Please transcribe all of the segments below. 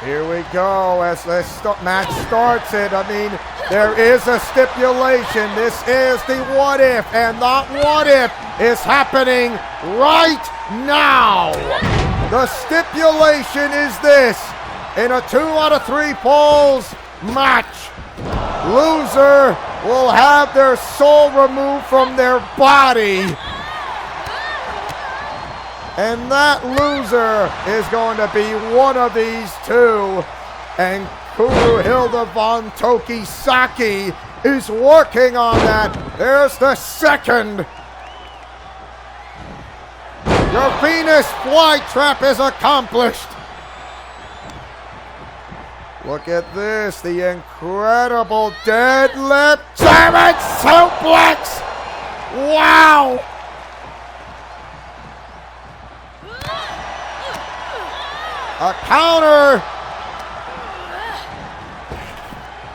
Here we go as this match starts it. I mean, there is a stipulation. This is the what if, and that what if is happening right now. The stipulation is this. In a 2 out of 3 falls match, loser will have their soul removed from their body. And that loser is going to be one of these two. And Kuru Hilda von Tokisaki is working on that. There's the second. Your Venus flytrap is accomplished. Look at this, the incredible deadlift German suplex. Wow. A counter.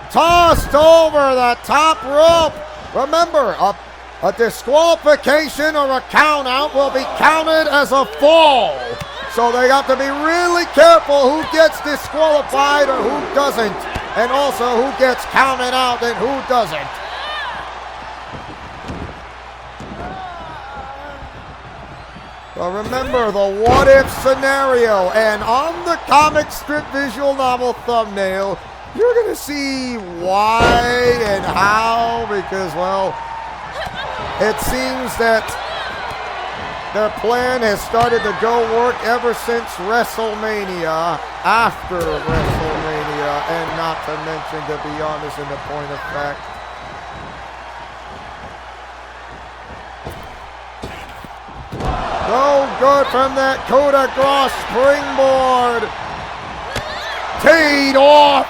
Tossed over the top rope. Remember, a disqualification or a count out will be counted as a fall. So they have to be really careful who gets disqualified or who doesn't. And also who gets counted out and who doesn't. Well, remember the what if scenario, and on the comic strip visual novel thumbnail, you're going to see why and how, because, well, it seems that their plan has started to go work ever since WrestleMania, after WrestleMania, and not to mention, to be honest, in the point of fact, no good from that coup de grace springboard. Teed off.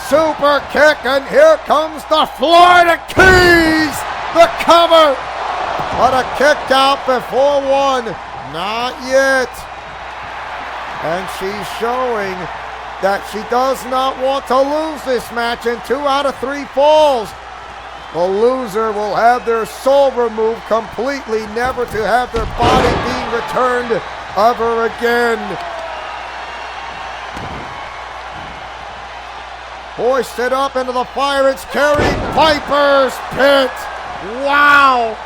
Super kick, and here comes the Florida Keys. The cover. But a kick out before one. Not yet. And she's showing that she does not want to lose this match in 2 out of 3 falls. The loser will have their soul removed completely, never to have their body being returned ever again. Hoisted up into the fire, it's Kerry Piper's pit. Wow.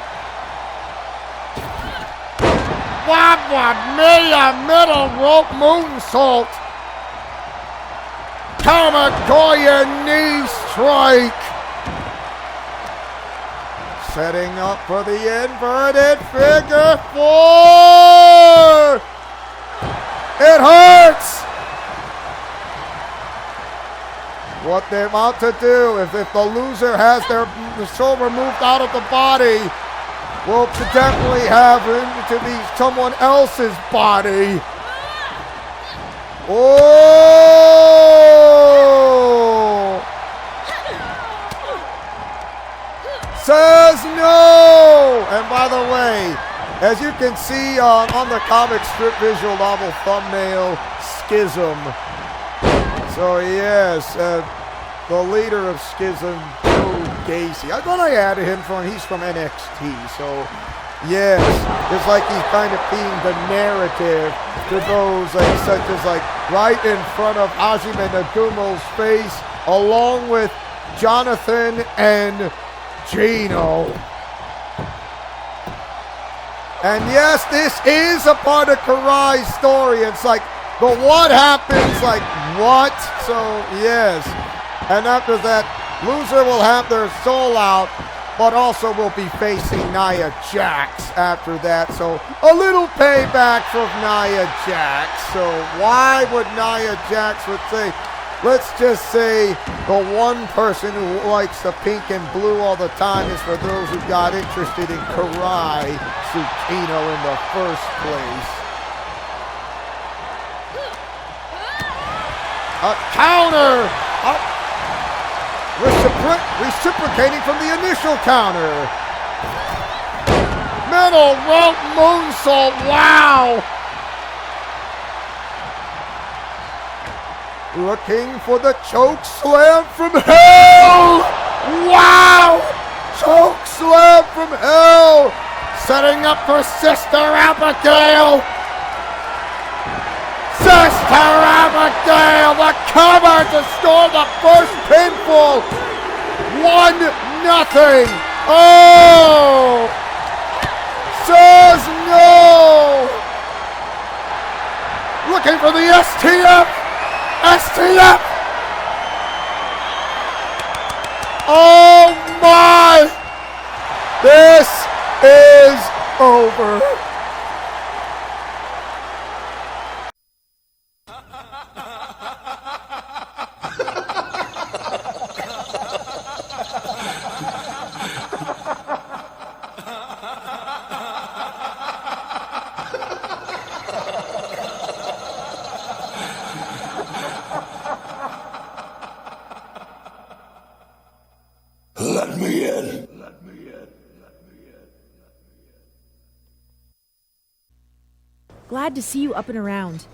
Mamma mia, middle rope moonsault. Kamagoya knee strike. Setting up for the inverted figure 4. It hurts. What they're about to do, if the loser has their soul removed out of the body, will definitely have to be someone else's body. Oh! Says no! And by the way, as you can see on the comic strip visual novel thumbnail, Schism. So yes, the leader of Schism, Joe Gacy. I thought I added him he's from NXT. So yes, it's like he's kind of being the narrative to those such as right in front of Hajime Nagumo's face, along with Jonathan and Geno. And yes, this is a part of Kurai's story. It's like, but what happens, what? So, yes. And after that, loser will have their soul out, but also will be facing Nia Jax after that. So, a little payback from Nia Jax. So, why would Nia Jax would say, let's just say the one person who likes the pink and blue all the time is for those who got interested in Kurai Tsukino in the first place. A counter! Reciprocating from the initial counter. Middle rope moonsault, wow! Looking for the choke slam from hell! Wow! Choke slam from hell! Setting up for Sister Abigail! Mr. Abigail, the cover to score the first pinfall. 1-0. Oh! Says no! Looking for the STF! STF! Oh my! This is over. Let me in. Glad to see you up and around.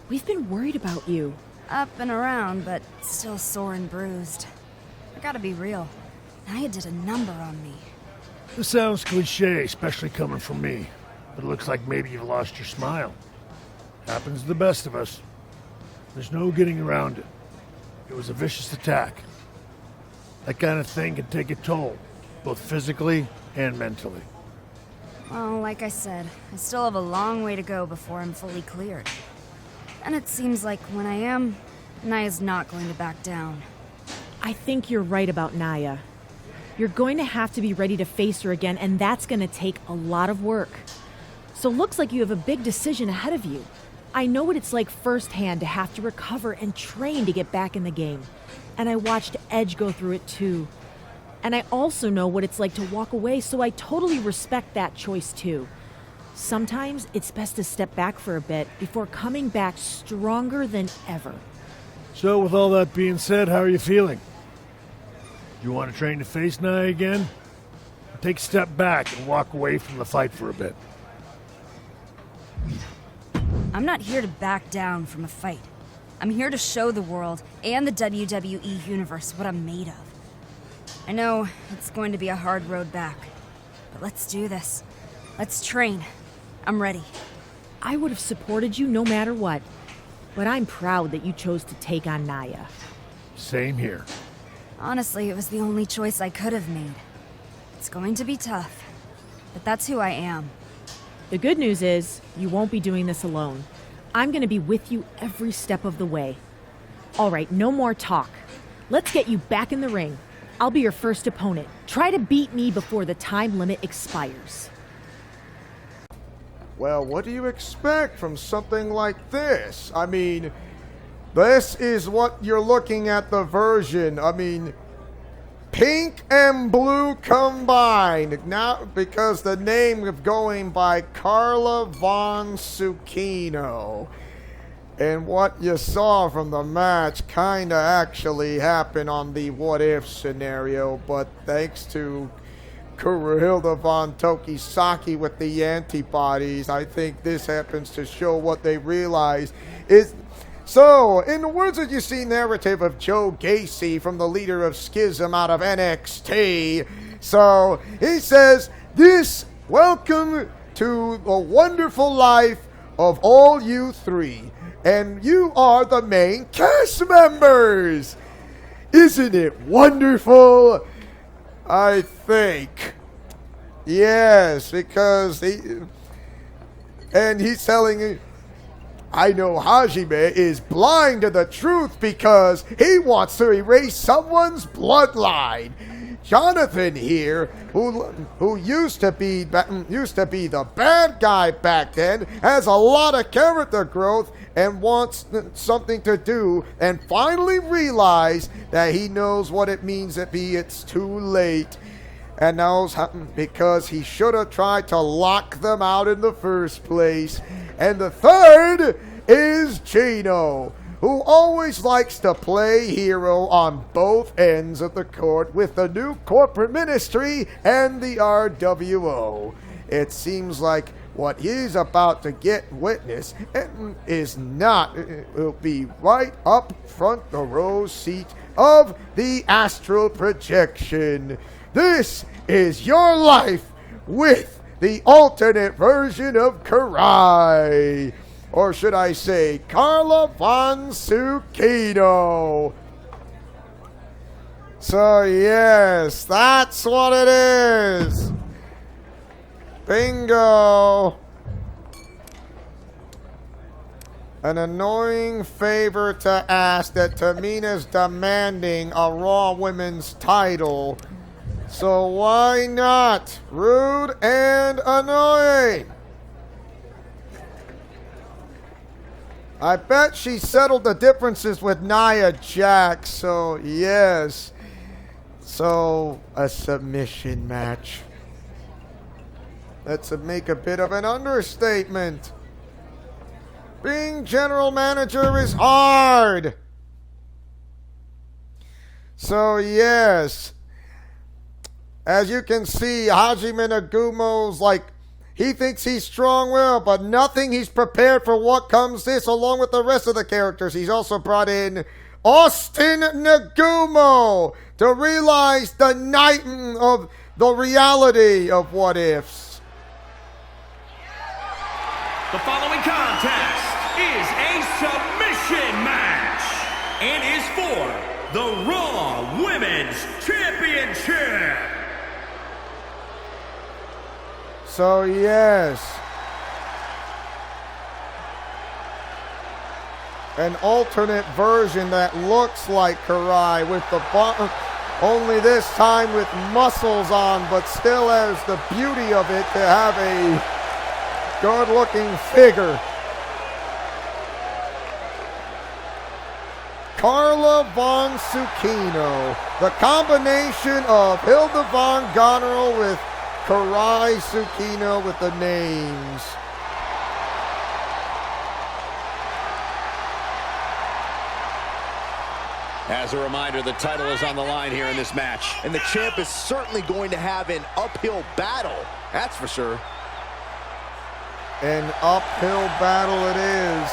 We've been worried about you. Up and around, but still sore and bruised. I gotta be real. Naya did a number on me. This sounds cliche, especially coming from me. But it looks like maybe you've lost your smile. Happens to the best of us. There's no getting around it. It was a vicious attack. That kind of thing can take a toll, both physically and mentally. Well, like I said, I still have a long way to go before I'm fully cleared. And it seems like when I am, Naya's not going to back down. I think you're right about Naya. You're going to have to be ready to face her again, and that's going to take a lot of work. So looks like you have a big decision ahead of you. I know what it's like firsthand to have to recover and train to get back in the game. And I watched Edge go through it too. And I also know what it's like to walk away, so I totally respect that choice too. Sometimes it's best to step back for a bit before coming back stronger than ever. So with all that being said, how are you feeling? You want to train to face Naya again? Or take a step back and walk away from the fight for a bit? I'm not here to back down from a fight. I'm here to show the world and the WWE Universe what I'm made of. I know it's going to be a hard road back, but let's do this. Let's train. I'm ready. I would have supported you no matter what, but I'm proud that you chose to take on Naya. Same here. Honestly, it was the only choice I could have made. It's going to be tough, but that's who I am. The good news is, you won't be doing this alone. I'm going to be with you every step of the way. All right, no more talk. Let's get you back in the ring. I'll be your first opponent. Try to beat me before the time limit expires. Well, what do you expect from something like this? I mean, this is what you're looking at, the version. I mean, pink and blue combined. Now, because the name of going by Carla Von Zucchino. And what you saw from the match kind of actually happened on the what-if scenario, but thanks to Kurai Von Tokisaki with the antibodies, I think this happens to show what they realize is... So, in the words that you see narrative of Joe Gacy from the leader of Schism out of NXT, so he says, welcome to the wonderful life of all you three, and you are the main cast members. Isn't it wonderful? I think. Yes, because he's telling... I know Hajime is blind to the truth because he wants to erase someone's bloodline. Jonathan here, who used to be the bad guy back then, has a lot of character growth and wants something to do, and finally realized that he knows what it means that it's too late. And knows because he should have tried to lock them out in the first place. And the third is Geno, who always likes to play hero on both ends of the court with the new corporate ministry and the RWO. It seems like what he's about to get witness is not, will be right up front the row seat of the astral projection. This is your life with the alternate version of Kurai. Or should I say, Carla Von Zucchino. So, yes, that's what it is. Bingo. An annoying favor to ask that Tamina's demanding a Raw Women's title. So why not? Rude and annoying. I bet she settled the differences with Nia Jax, so yes. So, a submission match. Let's make a bit of an understatement. Being general manager is hard. So, yes. As you can see, Hajime Nagumo's like, he thinks he's strong-willed, but nothing. He's prepared for what comes this, along with the rest of the characters. He's also brought in Austin Nagumo to realize the night of the reality of what ifs. The following contest is a submission match and is for the Raw Women's Championship. So, yes. An alternate version that looks like Kurai with the only this time with muscles on, but still has the beauty of it to have a good-looking figure. Carla Von Zucchino. The combination of Hilda Von Goneril with Kurai Zucchino with the names. As a reminder, the title is on the line here in this match. And the champ is certainly going to have an uphill battle. That's for sure. An uphill battle it is.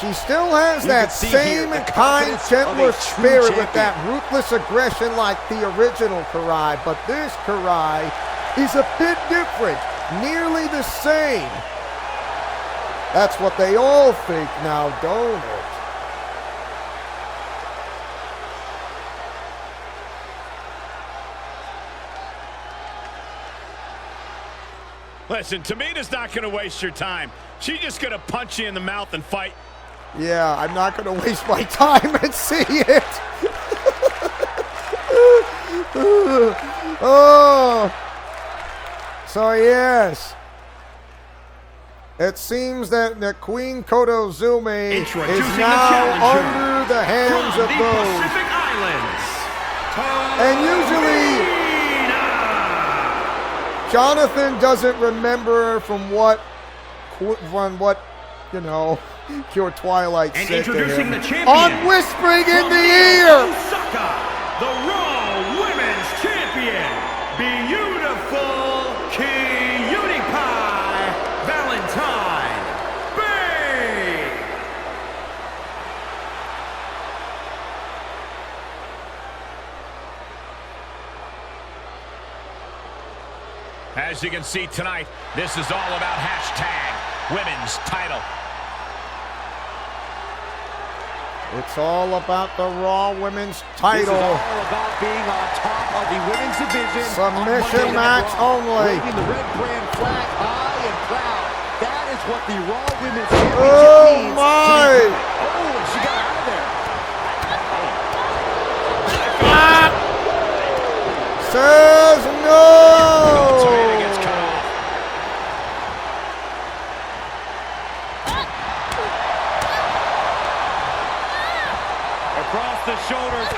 She still has that same kind, gentler spirit with that ruthless aggression like the original Kurai. But this Kurai is a bit different. Nearly the same. That's what they all think now, don't it? Listen, Tamina's not going to waste your time. She's just going to punch you in the mouth and fight. Yeah, I'm not going to waste my time and see it. Oh. So, yes. It seems that the Queen Kotozume is now under the hands of those. Pacific Islands. And usually, Jonathan doesn't remember from what, you know, Pure Twilight and said introducing to him. the champion, On whispering in the ear. Osaka, the Raw Women's Champion, beautiful Cutie Pie Valentine Bay. As you can see tonight, this is all about #women's title. It's all about the Raw Women's title. This is all about being on top of the women's division. Submission match only. Waving the red brand flag high and proud. That is what the Raw Women's Championship Oh means. my! Oh, she got out of there. Says no!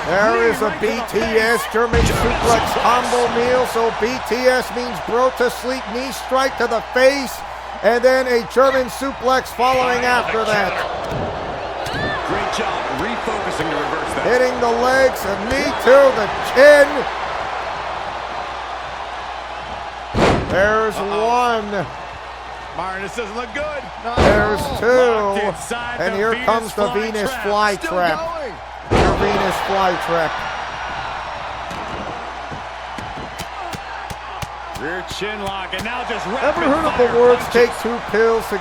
There is a BTS German suplex combo meal. So BTS means bro to sleep, knee strike to the face, and then a German suplex following after that. Great job refocusing to reverse that. Hitting the legs, and knee to the chin. There's one. Myron, this doesn't look good. There's two. And here comes the Venus flytrap. Your Venus flytrap. Rear chin lock, and now just Ever heard of the words, take 2 pills to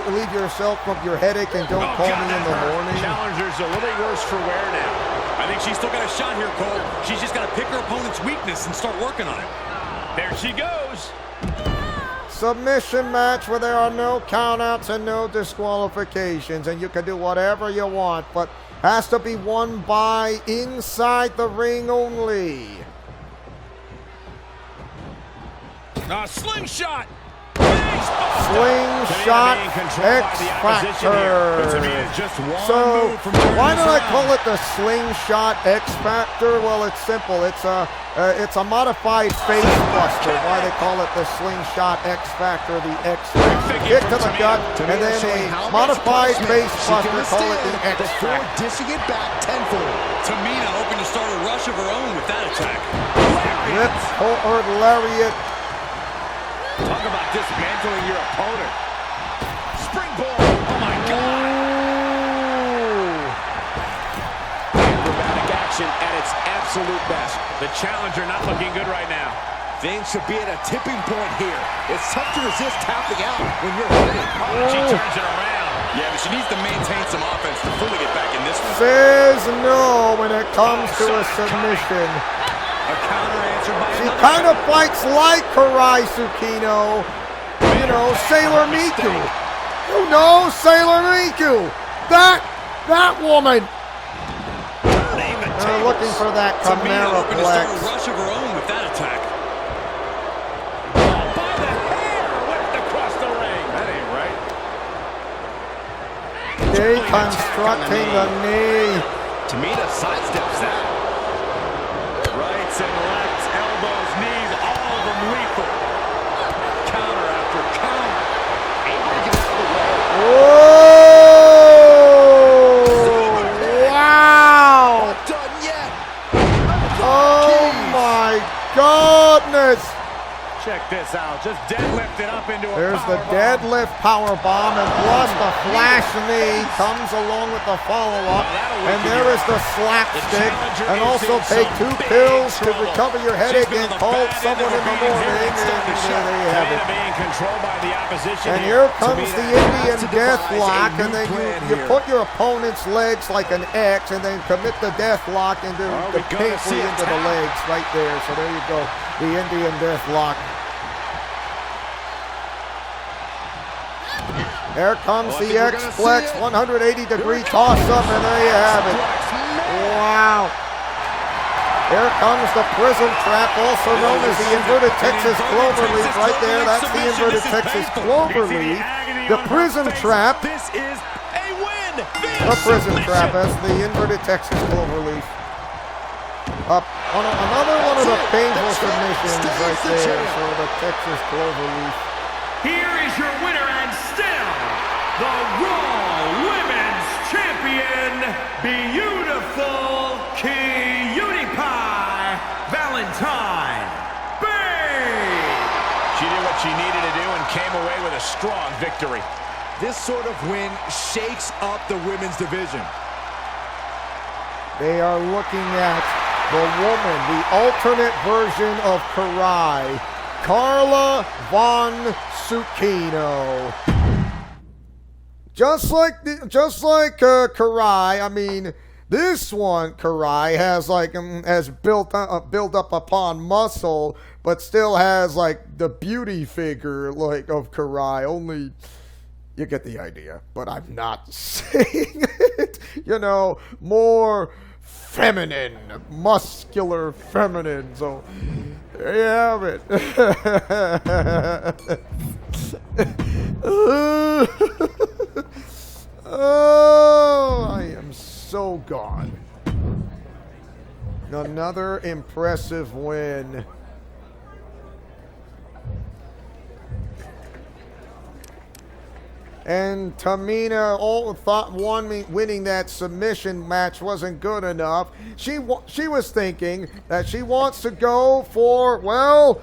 relieve yourself from your headache and don't call me in the morning? Challenger's a little worse for wear now. I think she's still got a shot here, Cole. She's just got to pick her opponent's weakness and start working on it. There she goes. Submission match where there are no countouts and no disqualifications, and you can do whatever you want, but has to be won by inside the ring only. Slingshot. Slingshot X Factor. So why did I call it the Slingshot X Factor? Well, it's simple. It's a modified face buster. Why they call it the Slingshot X Factor, the X Factor. Kick to the gut, and then a modified face buster. Call it the X Factor. Dishing it back tenfold. Tamina hoping to start a rush of her own with that attack. Ripcord Lariat. Talk about dismantling your opponent. Springboard. Oh, my God. Acrobatic action at its absolute best. The challenger not looking good right now. Things should be at a tipping point here. It's tough to resist tapping out when you're hurting. She turns it around. Yeah, but she needs to maintain some offense to fully get back in this one. Says no when it comes to a submission. A counter answer by She kind of fights like Kurai Geno. You know, Sailor Miku. You know, Sailor Miku. That woman. They're looking for that Chimera Plex. Rush of her own with that attack. Oh, by the hair, whipped across the ring. That ain't right. Deconstructing the knee. Tamina sidesteps that. Rights and lefts, elbows, knees, all of them lethal. Counter after counter. Able to get out of the way. Whoa! Wow! Not done yet. Oh my goodness! Check this out. Just deadlifted up into a There's the powerbomb. deadlift power bomb, and plus the flash knee comes along with the follow-up. And there is the slapstick. And also take 2 pills to recover your headache and call someone in the morning. And there you have it. And here comes the Indian death lock, and then you put your opponent's legs like an X, and then commit the death lock into the painfully into the legs right there. So there you go, the Indian death lock. There comes the X-Flex 180-degree toss-up, and there you have it. Wow. Here comes the Prism Trap, also known as the Inverted Texas Cloverleaf right there. That's the Inverted Texas Cloverleaf. The Prism Trap. This is a win. The Prism Trap, that's the Inverted Texas Cloverleaf. Up on another one of the painful submissions right there. So the Texas Cloverleaf. Here is your winner and still the Raw Women's Champion, Beautiful Cutie Pie Valentine Babe. She did what she needed to do and came away with a strong victory. This sort of win shakes up the women's division. They are looking at the woman, the alternate version of Kurai, Carla Von Tsukino. Just like Kurai, I mean, this one Kurai has like has built up upon muscle, but still has like the beauty figure like of Kurai. Only you get the idea, but I'm not saying it. You know, more feminine, muscular feminine. So there you have it. Oh, I am so gone. Another impressive win. And Tamina thought winning that submission match wasn't good enough. She was thinking that she wants to go for, well,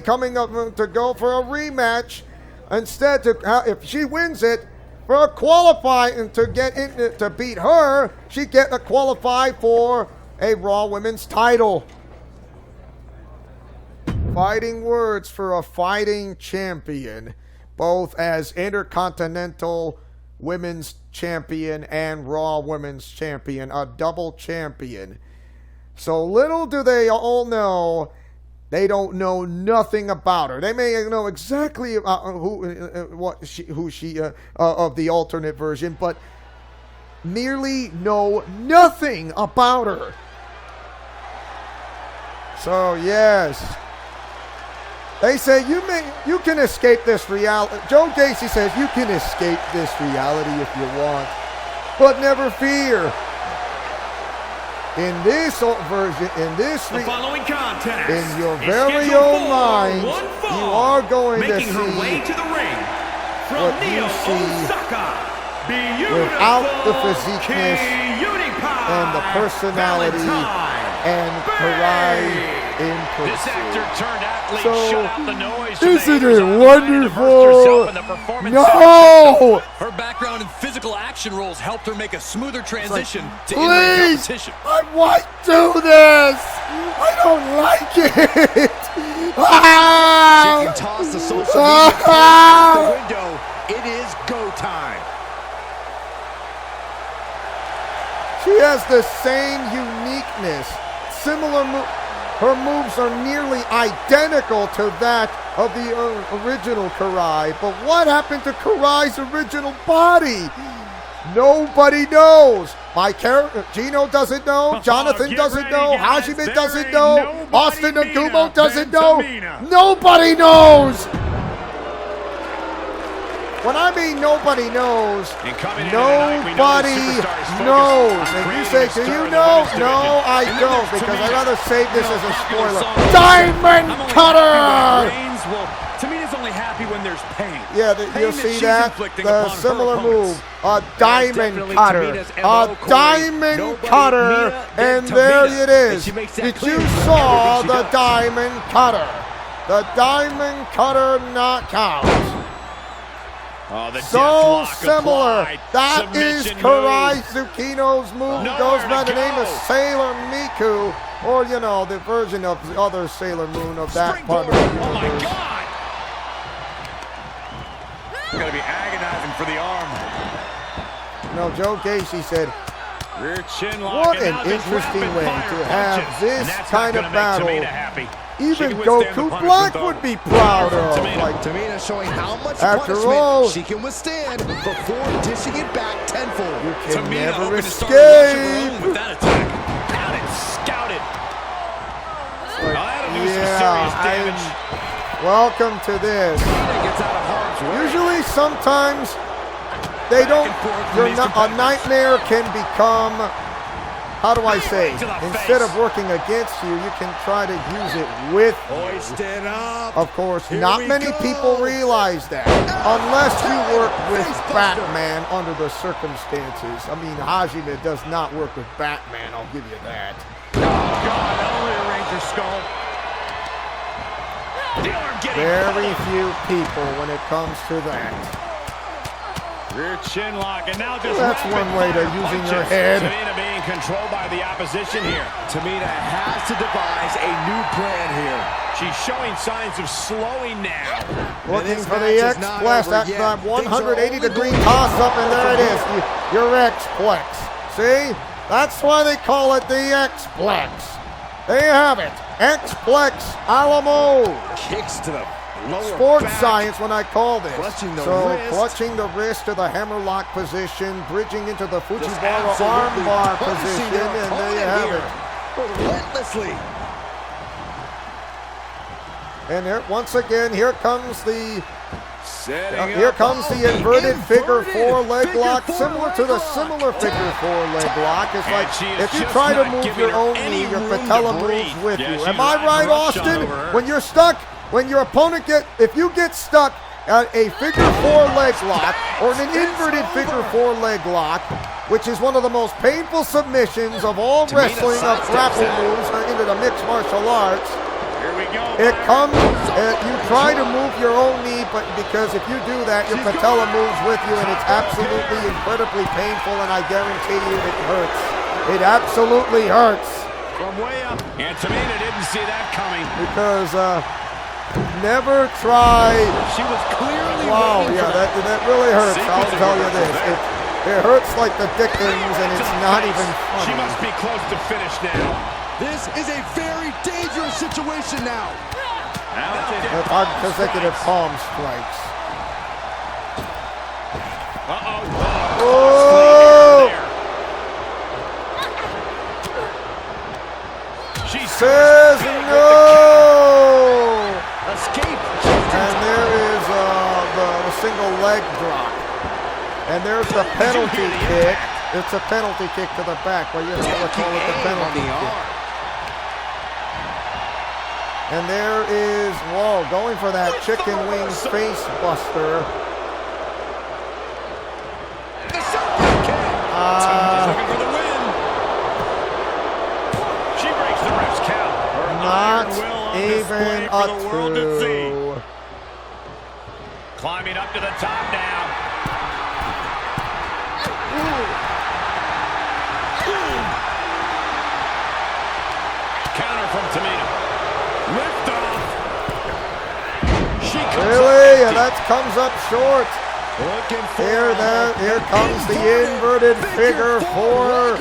coming up to go for a rematch. Instead, if she wins it, for a qualifying to get in to beat her, she get to qualify for a Raw Women's title. Fighting words for a fighting champion, both as Intercontinental Women's Champion and Raw Women's Champion, a double champion. So little do they all know, they don't know nothing about her. They may know exactly who she of the alternate version, but merely know nothing about her. So yes, they say you can escape this reality. Joe Gacy says you can escape this reality if you want, but never fear. In this version, The following contest in your is very scheduled own for mind, one fall, you are going to making her way see to the ring from what you Neo see Osaka, without the beautiful physiqueness Cutie Pie and the personality Valentine and Kurai in This actor person. turned athlete So, shut out the noise. from the isn't haters it online and immersed herself wonderful? in the performance No! Her background in physical action roles helped her make a smoother transition to in-ring Please! competition. I want to do this! I don't like it! She can toss the social media out the window. It is go time. She has the same uniqueness. Similar her moves are nearly identical to that of the original Kurai. But what happened to Kurai's original body? Nobody knows. My character, Geno doesn't know. Jonathan Get doesn't ready, know. guys. Hajime There doesn't ain't know. nobody Austin meaner Nagumo doesn't than know. Tamina. Nobody knows. When I mean nobody knows, And coming in tonight, we know the nobody superstar is focused knows. on And you creating say, a do star you in the know? women's No, division. I And then don't, there's because I'd Tamina. rather save this as a Popular spoiler. song. Diamond I'm only Cutter! happy when it rains. Well, Tamina's only happy when there's pain. Yeah, Pain you'll that see she's that. inflicting The upon her similar opponents. move. A diamond definitely cutter. Tamina's A MO, Corey. diamond Nobody cutter. Mia than And there Tamina. it is. And she makes that Did clear you in saw everything she the does. diamond cutter? The diamond cutter knockout. Oh, the So deathlock similar. applied. That is Submission Kurai move. Tsukino's move. Nowhere Goes to by the name go. of Sailor Miku. Or, you know, the version of the other Sailor Moon of that part of Springboard. the Oh, my universe. God. Gonna be agonizing for the arm. No, Joe Gacy said, Rear chin lock. what and an now just interesting rapid way fire to have punches. this And that's kind not of gonna battle. make Tamina happy. She Even can withstand the Goku punishment, Black though. would be proud of. Tamina. Like, Tamina showing how much After punishment all, she can withstand before dishing it back tenfold. you can Tamina never hoping to start a rush of her own escape. with that attack. Out and scouted. Oh, that'll do some serious damage. Welcome to this. Tamina gets out of harm's way. Usually, sometimes they don't. and forth from You're these not, a competitors. nightmare can become. How do I say? to the Instead face. of working against you, you can try to use it with you. Hoist it up. Of course, Here not we many go. people realize that. Unless you work with Batman under the circumstances. I mean, Hajime does not work with Batman, I'll give you that. Oh, God, that'll rearrange her skull. The arm getting Very few people when it comes to that. rear chin lock, and now just That's rapid one way to fire using punches. your head. Tamina being controlled by the opposition here. Tamina has to devise a new plan here. She's showing signs of slowing now. Looking this for match the is not X-Plex, over that yet. 180-degree Things are only toss-up, and going there it from is, your X-Plex. See? That's why they call it the X-Plex. There you have it. X-Plex a la mode. Kicks to the lower Sports back. science when I call this. Clutching the so wrist. clutching the wrist to the hammerlock position, bridging into the Fujiwara Absolutely armbar punishing position, their and there you opponent have here. it. Relentlessly. And here, once again, here comes the Setting the inverted figure four leg lock, similar to the similar figure four leg lock. It's And like she is if you just try to not move giving your her own any knee, your room to patella breathe. moves with Yeah, you. she's Am I riding right, roughshod Austin? over her. When you're stuck, when your opponent if you get stuck at a figure four leg lock or an inverted figure four leg lock, which is one of the most painful submissions of all wrestling of grapple moves into the mixed martial arts. Here we go. It comes, you try to move your own knee, but because if you do that, your patella moves with you, and it's absolutely incredibly painful, and I guarantee you it hurts. It absolutely hurts. From way up. And Tamina didn't see that coming. Because never try. She was clearly Wow, waiting yeah, for that really hurts. Sequence I'll of tell you reversals this. there. It hurts like the dickens, and it's not even She funny. must be close to finish now. This is a very dangerous situation now. That's consecutive palm strikes. Oh! She Says no! Escape. And there is the single leg drop. And there's the penalty kick. It's a penalty kick to the back, but you know, let's call it the penalty kick. And there is, whoa, going for that chicken wing face buster. Looking for the win. She breaks the ref's count. Her Not iron will on even display for the world to see. two. Climbing up to the top now. Counter from Tamina. Lift off. She comes Really? up And that comes up short. looking for Here comes the inverted figure four.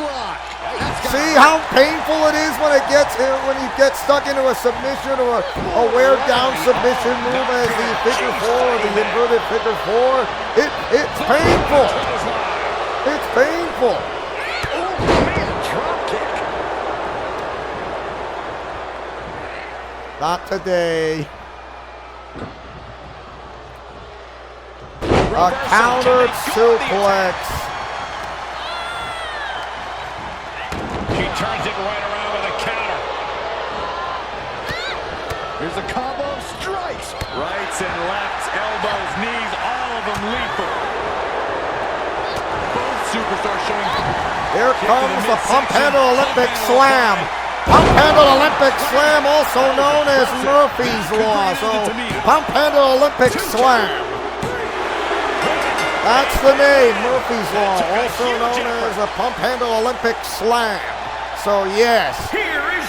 See how painful it is when it gets here, when he gets stuck into a submission or a wear down submission move as the figure four or the inverted figure four. It's painful. It's painful. drop kick. Not today. A countered suplex. She turns it right around with a counter. Here's a combo of strikes. Rights and lefts, elbows, knees, all of them lethal. Both superstars showing. Here comes the pump handle Olympic slam. Pump handle Olympic slam, also known as Murphy's Law. So pump handle Olympic slam. That's the name, Murphy's Law, also known as a pump handle Olympic slam. So yes,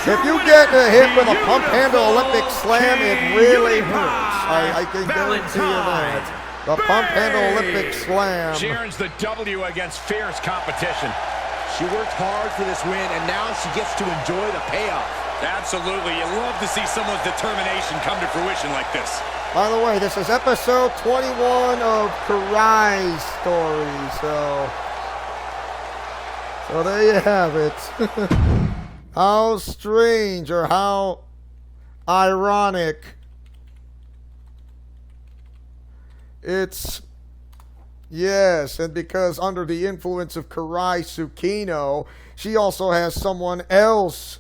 if you get hit with a pump handle Olympic slam, it really hurts. I can guarantee you that. The pump handle Olympic slam. She earns the W against fierce competition. She worked hard for this win, and now she gets to enjoy the payoff. Absolutely. You love to see someone's determination come to fruition like this. By the way, this is episode 21 of Kurai's story, so there you have it. How strange or how ironic. It's, yes, and because under the influence of Kurai Tsukino, she also has someone else.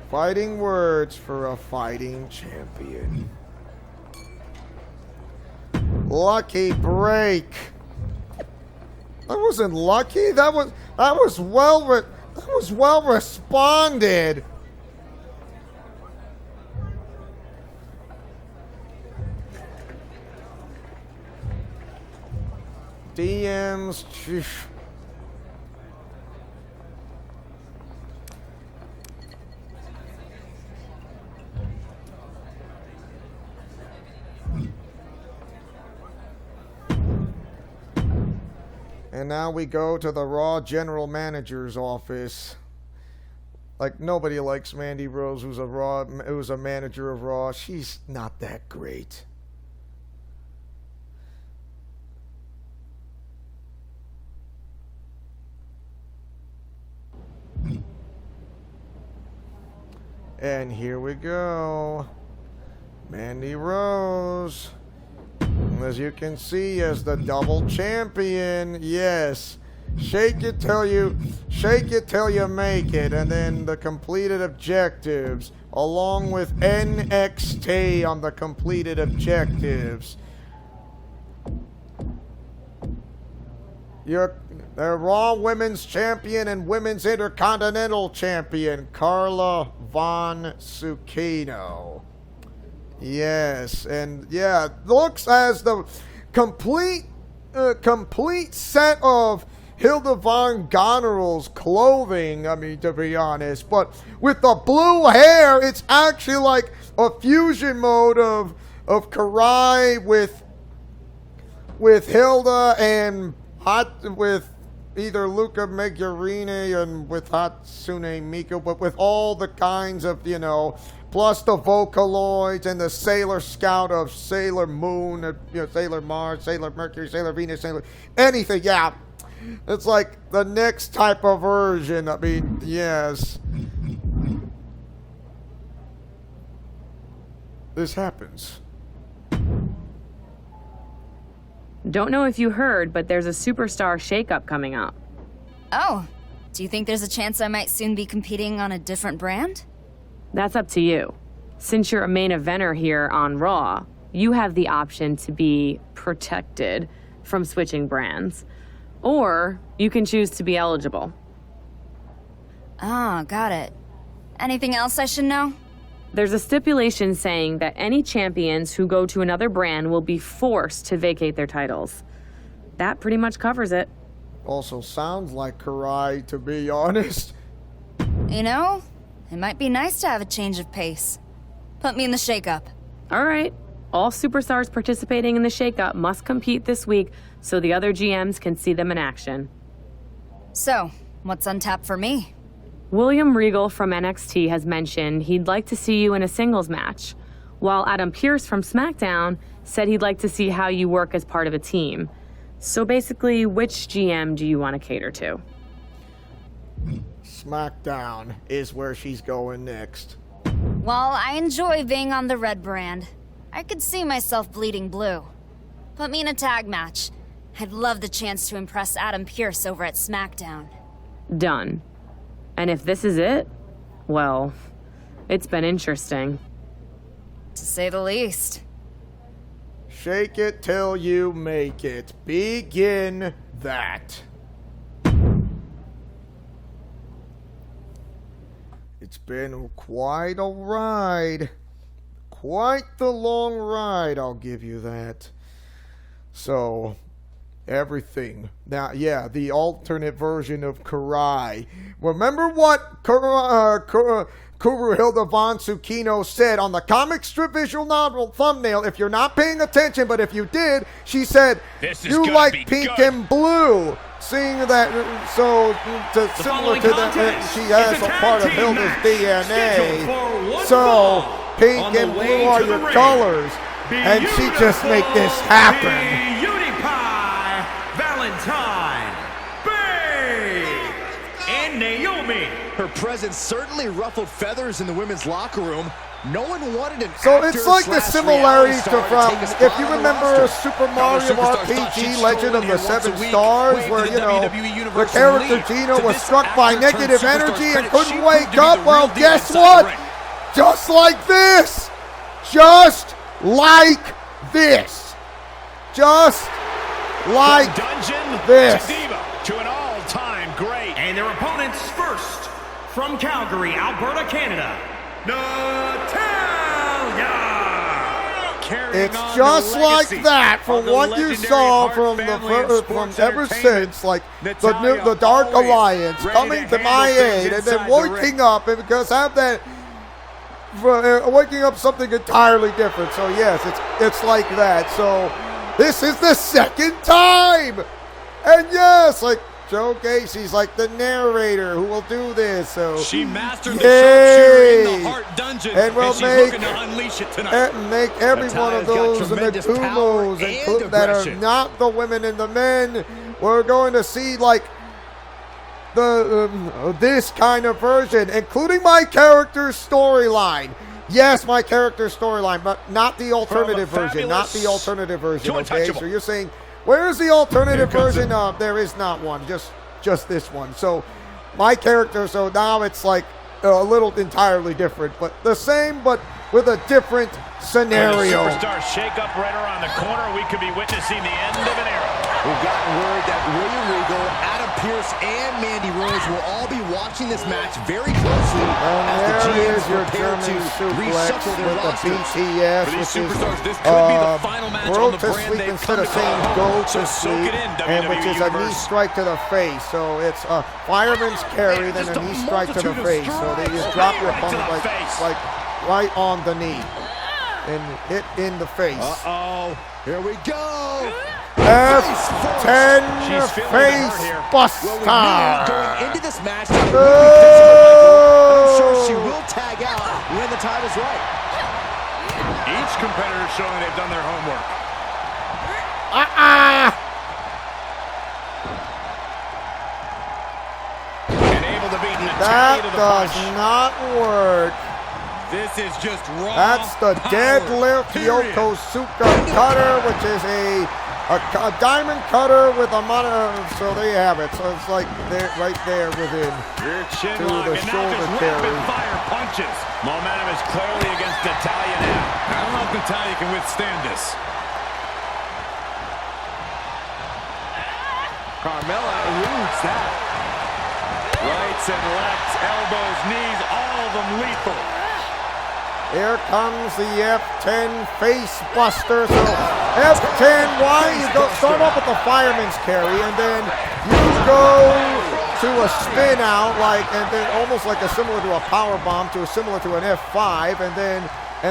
Fighting words for a fighting champion. Lucky break. That wasn't lucky. That was well responded. DMs. And now we go to the Raw General Manager's office. Like, nobody likes Mandy Rose, who's a manager of Raw. She's not that great. And here we go. Mandy Rose. As you can see, as the double champion, yes. Shake it till you make it, and then the completed objectives, along with NXT on the completed objectives. The Raw Women's Champion and Women's Intercontinental Champion, Carla Von Tsukino. Yes, and yeah, looks as the complete complete set of Hilda Von Goneril's clothing, I mean, to be honest. But with the blue hair, it's actually like a fusion mode of Kurai with Hilda and with either Luca Megarini and with Hatsune Miku, but with all the kinds of, you know, plus the Vocaloids and the Sailor Scout of Sailor Moon, you know, Sailor Mars, Sailor Mercury, Sailor Venus, Sailor anything, yeah. It's like the next type of version. I mean, yes. This happens. Don't know if you heard, but there's a superstar shakeup coming up. Oh, do you think there's a chance I might soon be competing on a different brand? That's up to you. Since you're a main eventer here on Raw, you have the option to be protected from switching brands. Or you can choose to be eligible. Ah, got it. Anything else I should know? There's a stipulation saying that any champions who go to another brand will be forced to vacate their titles. That pretty much covers it. Also sounds like Kurai, to be honest. You know, it might be nice to have a change of pace. Put me in the shakeup. All right. All superstars participating in the shakeup must compete this week so the other GMs can see them in action. So, what's on tap for me? William Regal from NXT has mentioned he'd like to see you in a singles match, while Adam Pearce from SmackDown said he'd like to see how you work as part of a team. So basically, which GM do you want to cater to? SmackDown is where she's going next. Well, I enjoy being on the red brand. I could see myself bleeding blue. Put me in a tag match. I'd love the chance to impress Adam Pearce over at SmackDown. Done. And if this is it, well, it's been interesting. To say the least. Shake it till you make it. Begin that. It's been quite a ride. Quite the long ride, I'll give you that. So, everything. Now, yeah, the alternate version of Kurai. Remember what Kuru Hilda Von Tsukino said on the comic strip visual novel thumbnail? If you're not paying attention, but if you did, she said, you like pink and blue. Seeing that, so similar to that, she has a part of Hilda's DNA. So, pink and blue are your colors. And she just make this happen. Valentine, Bay, and Naomi. Her presence certainly ruffled feathers in the women's locker room. No one wanted an So it's like the similarities to from, if if you remember Super Mario RPG Legend of the Seven Stars, where, you know, the character Geno was struck by negative energy and couldn't wake up. Well, guess what? Just like this. Just like this. Just like this. To an all-time great. And their opponents first, from Calgary, Alberta, Canada, Natalya. It's just like that from what you saw from ever since, like the Dark Alliance coming to my aid and then waking up, and because I have that waking up something entirely different. So yes, it's like that. So this is the second time, and yes, like Joe Gacy's like the narrator who will do this. So she mastered the sharpshooter in the Heart Dungeon, and we'll she's looking to unleash it tonight. Make every one of those and the Tumos that are not the women and the men. We're going to see like the this kind of version, including my character's storyline. Yes, my character's storyline, but not the alternative version. Not the alternative version. Okay, so you're saying, where's the alternative version? There is not one. Just this one. So my character. So now it's like a little entirely different, but the same, but with a different scenario. Superstar shake up right around the corner. We could be witnessing the end of an era. We've gotten word that William Regal, Adam Pearce, and Mandy Rose will all be watching this match very closely as the There is GMs your prepare German to suplex reshuffle their with the rosters. BTS, For these which is superstars, this could be the final match on world the to brand sleep they've instead come of to saying call go home. to So soak sleep, it in, and which is a knee Universe. strike to the face. So it's a fireman's carry, then Just a a knee strike to the multitude of face. So they just strikes drop your right to opponent the like face. right on the knee and hit in the face. Uh-oh. Here we go. F10 She's feeling the face hurt here. buster. Well, we knew going into this match that it Oh. would be physical, but I'm sure she will tag out when the time is right. Each competitor showing they've done their homework. And able to beat That Natalia to the does punch. not work. This is just raw That's the power, deadlift period. Yokosuka cutter, which is a diamond cutter with a so there you have it. So it's like there, right there within. Rear chin to lock, the and now shoulder just carry. rapid fire punches. Momentum is clearly against Natalia now. I don't know if Natalia can withstand this. Carmella eludes that. Rights and lefts, elbows, knees, all of them lethal. Here comes the F10 face buster. So F10, why you go start off with the fireman's carry and then you go to a spin out and then almost like similar to a power bomb similar to an F5 and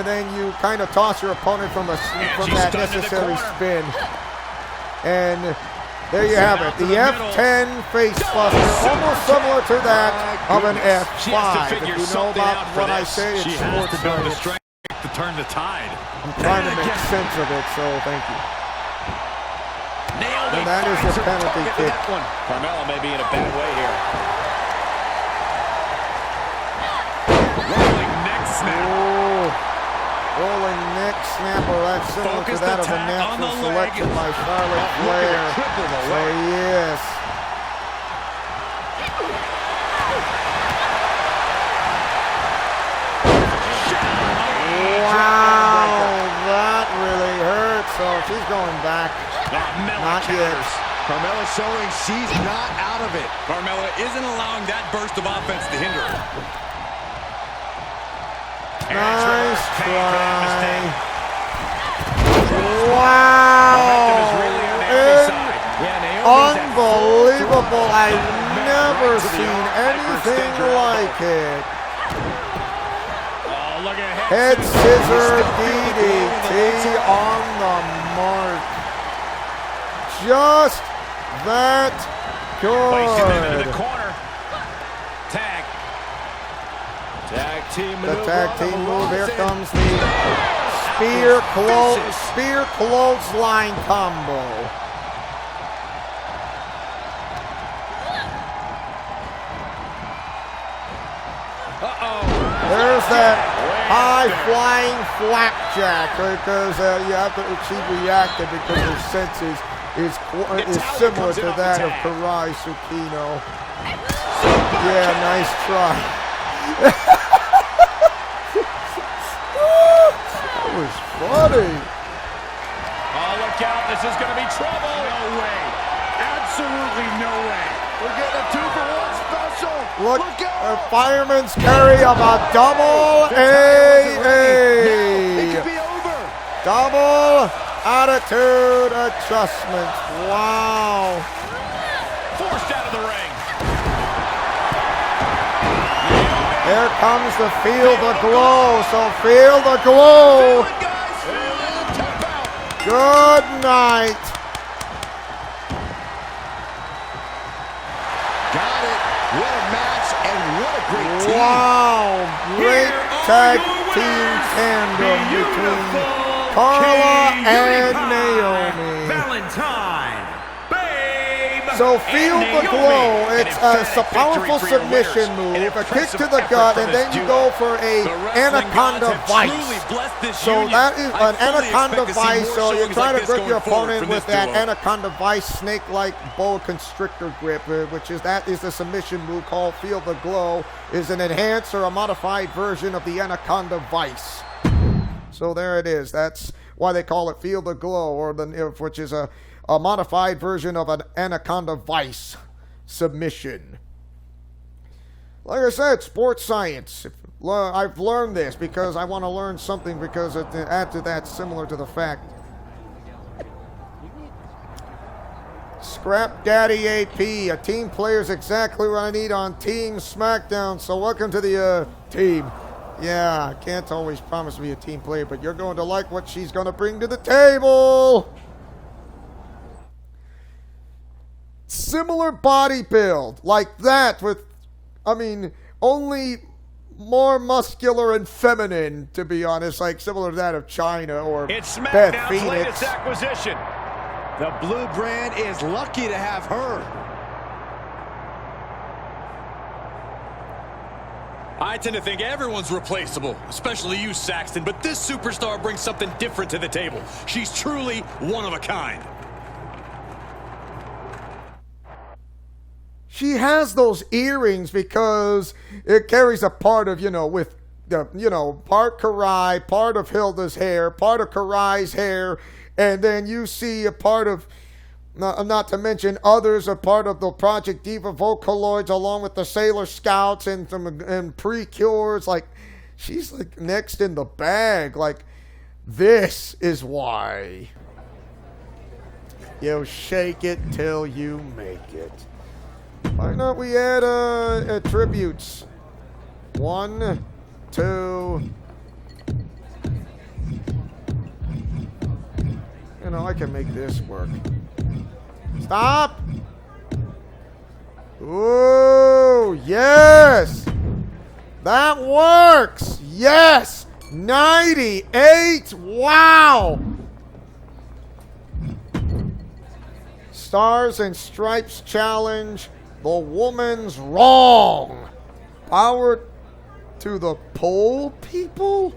then you kind of toss your opponent from that necessary spin. And there you have it, the F10 face buster, almost similar to that of an She has to F5. figure If you know something about out for what I this. say, it's She has to sports build the science. strength to turn the tide. I'm trying to make sense of it, so thank you. Nailed And it. that is Finds your her penalty target kick. with that one. Carmella may be in a bad way here. Rolling neck snap. Oh, rolling neck snapper. That's similar to Focused that of a attack on natural the leg. selection by Charlotte Oh, look at Flair. it cripple the So leg. yes. Wow, that really hurt. So she's going back. Not yet. Carmella showing she's not out of it. Carmella isn't allowing that burst of offense to hinder her. Nice try. Momentum Wow. is really on Naomi's side. Yeah, Naomi's at full Unbelievable. throttle. I've never Right to the seen arm, anything hyperextend your like it. Oh, look at Head scissor Still DDT on the mark. Just that Placing them into the good. corner. Tag. Tag team The maneuver tag on the team move. Here rise. comes the spear clothesline combo. There's that high-flying flapjack because she reacted because her senses is similar to that of Kurai Geno. Yeah, nice try. That was funny. Oh, look out. This is going to be trouble. No way. Absolutely no way. We're getting a 2-for-1 special. Look, out. a fireman's carry of a double It could AA. be over. Double attitude adjustment. Wow. Forced out of the ring. Here comes the feel the glow. So feel the glow. Good night. Got it. What a match and what a great team. Wow. Great tag team tandem between Carla and Naomi. Valentine, Babe, So feel and the Naomi. glow. An It's a emphatic powerful victory for your submission winners. move, An a kick impressive to the effort gut, for and this then you duo. go for a The wrestling anaconda gods have truly vice. blessed this So union. that is I an fully anaconda expect to see vice. more So you're showings trying like to this grip going your forward opponent from with this that duo. anaconda vice, snake-like boa constrictor grip, which is the submission move called Feel the Glow. Is an enhanced or a modified version of the anaconda vice. So there it is. That's why they call it Feel the Glow, or which is a modified version of an Anaconda Vice submission. Like I said, sports science. I've learned this because I want to learn something, because to add to that, similar to the fact. Scrap Daddy AP. A team player is exactly what I need on Team Smackdown. So welcome to the team. Yeah, I can't always promise to be a team player, but you're going to like what she's going to bring to the table. Similar body build. Like that with, I mean, only more muscular and feminine, to be honest. Like similar to that of China or It's Beth SmackDown's Phoenix. latest acquisition. The blue brand is lucky to have her. I tend to think everyone's replaceable, especially you, Saxton, but this superstar brings something different to the table. She's truly one of a kind. She has those earrings because it carries a part of, with the, part Kurai, part of Hilda's hair, part of Kurai's hair, and then you see a part of, not to mention others, a part of the Project Diva Vocaloids, along with the Sailor Scouts and Precures. Like, she's like next in the bag. Like, this is why you shake it till you make it. Why not we add attributes? 1, 2. I can make this work. Stop! Ooh, yes! That works! Yes! 98! Wow! Stars and Stripes Challenge. The woman's wrong. Power to the pole people?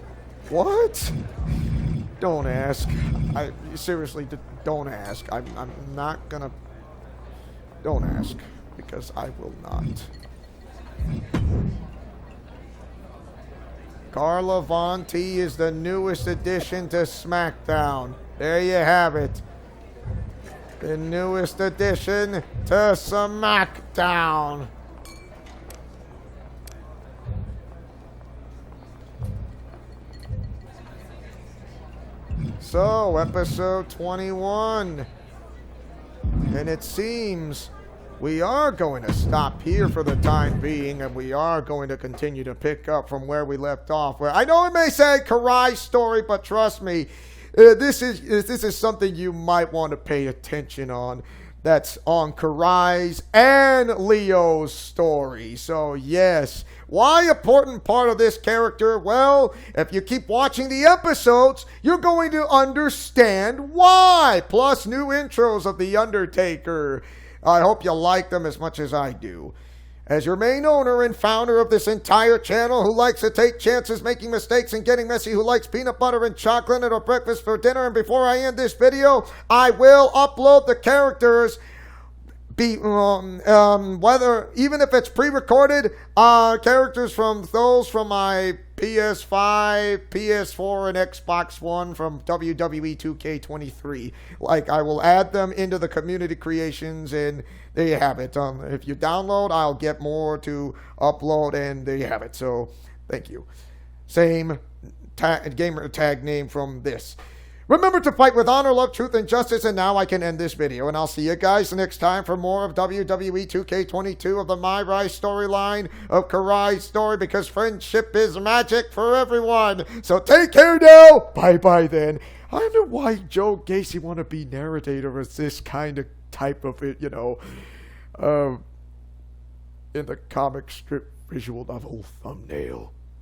What? Don't ask. I seriously don't ask. I'm not gonna. Don't ask, because I will not. Carla Von T is the newest addition to SmackDown. There you have it. The newest addition to SmackDown. So, episode 21. And it seems we are going to stop here for the time being, and we are going to continue to pick up from where we left off. Where I know it may say Kurai's story, but trust me, this is something you might want to pay attention on. That's on Kurai's and Leo's story. So yes, why important part of this character? Well, if you keep watching the episodes, you're going to understand why. Plus new intros of The Undertaker. I hope you like them as much as I do. As your main owner and founder of this entire channel, who likes to take chances, making mistakes, and getting messy, who likes peanut butter and chocolate at a breakfast for dinner, and before I end this video, I will upload the characters, whether, even if it's pre-recorded, characters from those from my PS5, PS4, and Xbox One from WWE 2K23. Like, I will add them into the community creations, and there you have it. If you download, I'll get more to upload, and there you have it. So, thank you. Same gamer tag name from this. Remember to fight with honor, love, truth, and justice, and now I can end this video. And I'll see you guys next time for more of WWE 2K22 of the MyRise storyline of Kurai's story, because friendship is magic for everyone. So take care now. Bye-bye then. I don't know why Joe Gacy want to be narrator as this kind of type of it, in the comic strip visual novel thumbnail.